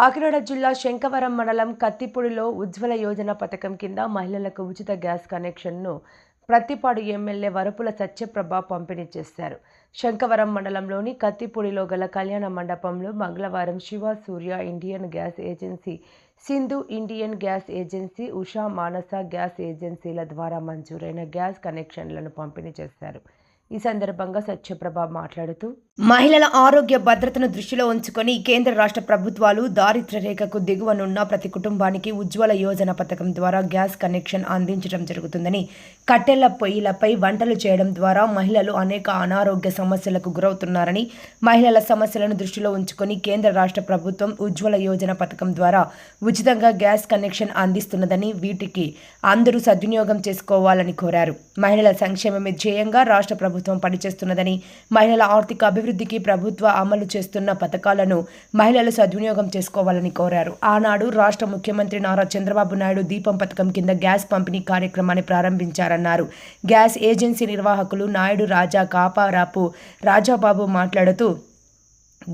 కాకినాడ జిల్లా శంఖవరం మండలం కత్తిపూడిలో ఉజ్వల యోజన పథకం కింద మహిళలకు ఉచిత గ్యాస్ కనెక్షన్ను ప్రత్తిపాడు ఎమ్మెల్యే వరపుల సత్యప్రభ పంపిణీ చేశారు. శంఖవరం మండలంలోని కత్తిపూడిలో గల కళ్యాణ మండపంలో మంగళవారం Shiva Surya Indian gas agency, Sindhu Indian gas agency, Usha Manasa gas ఏజెన్సీల ద్వారా మంజూరైన గ్యాస్ కనెక్షన్లను పంపిణీ చేశారు. ఈ సందర్భంగా సత్యప్రభ మాట్లాడుతూ, మహిళల ఆరోగ్య భద్రతను దృష్టిలో ఉంచుకొని కేంద్ర రాష్ట్ర ప్రభుత్వాలు దారిద్ర్య రేఖకు దిగువనున్న ప్రతి కుటుంబానికి ఉజ్వల యోజన పథకం ద్వారా గ్యాస్ కనెక్షన్ అందించడం జరుగుతుందని, కట్టెల పొయ్యిలపై వంటలు చేయడం ద్వారా మహిళలు అనేక అనారోగ్య సమస్యలకు గురవుతున్నారని, మహిళల సమస్యలను దృష్టిలో ఉంచుకొని కేంద్ర రాష్ట్ర ప్రభుత్వం ఉజ్వల యోజన పథకం ద్వారా ఉచితంగా గ్యాస్ కనెక్షన్ అందిస్తున్నదని, వీటికి అందరూ సద్వినియోగం చేసుకోవాలని కోరారు. మహిళల సంక్షేమమే ధ్యేయంగా రాష్ట్ర ప్రభుత్వం పనిచేస్తున్నదని, మహిళల ఆర్థిక అభివృద్ధికి ప్రభుత్వ అమలు చేస్తున్న పథకాలను మహిళలు సద్వినియోగం చేసుకోవాలని కోరారు. ఆనాడు రాష్ట్ర ముఖ్యమంత్రి నారా చంద్రబాబు నాయుడు దీపం పథకం కింద గ్యాస్ పంపిణీ కార్యక్రమాన్ని ప్రారంభించారన్నారు. గ్యాస్ ఏజెన్సీ నిర్వాహకులు నాయుడు రాజా కాపారాపు రాజాబాబు మాట్లాడుతూ,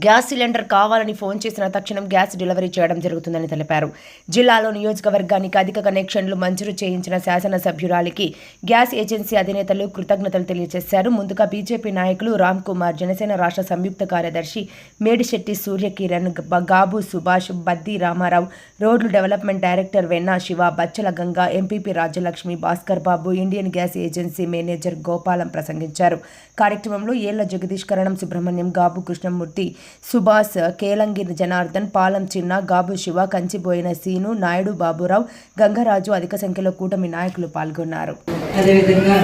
గ్యాస్ సిలిండర్ కావాలని ఫోన్ చేసిన తక్షణం గ్యాస్ డెలివరీ చేయడం జరుగుతుందని తెలిపారు. జిల్లాలో నియోజకవర్గానికి అధిక కనెక్షన్లు మంజూరు చేయించిన శాసనసభ్యురాలికి గ్యాస్ ఏజెన్సీ అధినేతలు కృతజ్ఞతలు తెలియజేశారు. ముందుగా బీజేపీ నాయకులు రామ్ కుమార్, జనసేన రాష్ట్ర సంయుక్త కార్యదర్శి మేడిశెట్టి సూర్యకిరణ్, గాబు సుభాష్, బద్ది రామారావు, రోడ్లు development director Venna Shiva, Bachchala Ganga, MPP Rajyalakshmi, Bhaskar Babu, Indian gas agency manager Gopalam ప్రసంగించారు. కార్యక్రమంలో ఏళ్ల జగదీష్, కరణం సుబ్రహ్మణ్యం, గాబు కృష్ణమూర్తి, సుభాష్, కేలంగి జనార్దన్, పాలం చిన్న, గాబు శివ, కంచిబోయిన సీను, నాయుడు బాబురావు, గంగరాజు అధిక సంఖ్యలో కూటమి నాయకులు పాల్గొన్నారు. అదేవిధంగా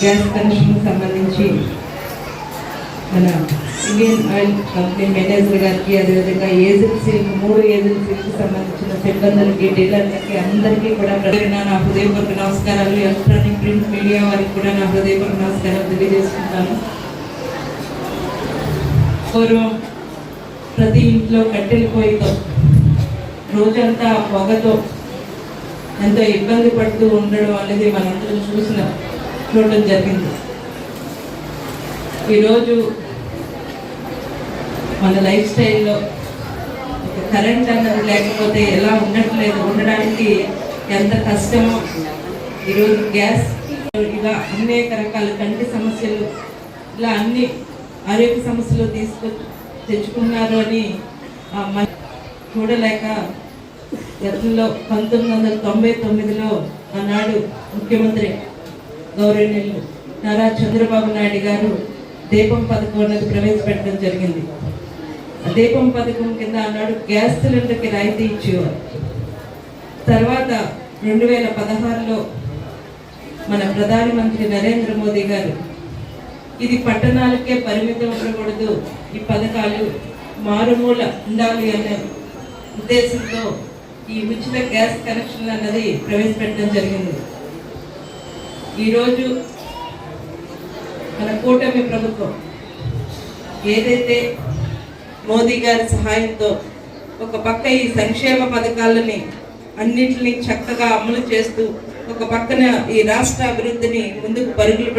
గ్యాస్ కనెక్షన్ సంబంధించి మన ఇండియన్ ఆయిల్ కంపెనీ మేనేజర్ గారికి, అదేవిధంగా ఏజెన్సీలకు 3 ఏజెన్సీలకు సంబంధించిన సిబ్బందులకి, డీలర్లకి అందరికీ కూడా నా హృదయపూర్వక నమస్కారాలు. ఎలక్ట్రానిక్ ప్రింట్ మీడియా వారికి కూడా నా హృదయపూర్వక నమస్కారాలు తెలియజేసుకుంటాను. పూర్వం ప్రతి ఇంట్లో కట్టెల పొయ్యితో రోజంతా పొగతో ఎంతో ఇబ్బంది పడుతూ ఉండడం అనేది మనందరం చూడడం జరిగింది. ఈరోజు మన లైఫ్ స్టైల్లో కరెంట్ అన్నది లేకపోతే ఎలా ఉండడానికి ఎంత కష్టమో, ఈరోజు గ్యాస్ ఇలా అనేక రకాల కంటి సమస్యలు, ఇలా అన్ని ఆరోగ్య సమస్యలు తెచ్చుకున్నారు అని చూడలేక గతంలో 1999లో ఆనాడు ముఖ్యమంత్రి గౌరవనీయులు నారా చంద్రబాబు నాయుడు గారు దీపం పథకం అనేది ప్రవేశపెట్టడం జరిగింది. ఆ దీపం పథకం కింద ఆనాడు గ్యాస్ సిలిండర్కి రాయితీ ఇచ్చేవారు. తర్వాత 2016లో మన ప్రధానమంత్రి నరేంద్ర మోదీ గారు ఇది పట్టణాలకే పరిమితం ఉండకూడదు, ఈ పథకాలు మారుమూల ఉండాలి అనే ఉద్దేశంతో ఈ ఉచిత గ్యాస్ కనెక్షన్ అన్నది ప్రవేశపెట్టడం జరిగింది. ఈరోజు మన కూటమి ప్రభుత్వం ఏదైతే మోదీ గారి సహాయంతో ఒక పక్క ఈ సంక్షేమ పథకాలని అన్నింటినీ చక్కగా అమలు చేస్తూ, ఒక పక్కన ఈ రాష్ట్ర అభివృద్ధిని ముందుకు పరుగులు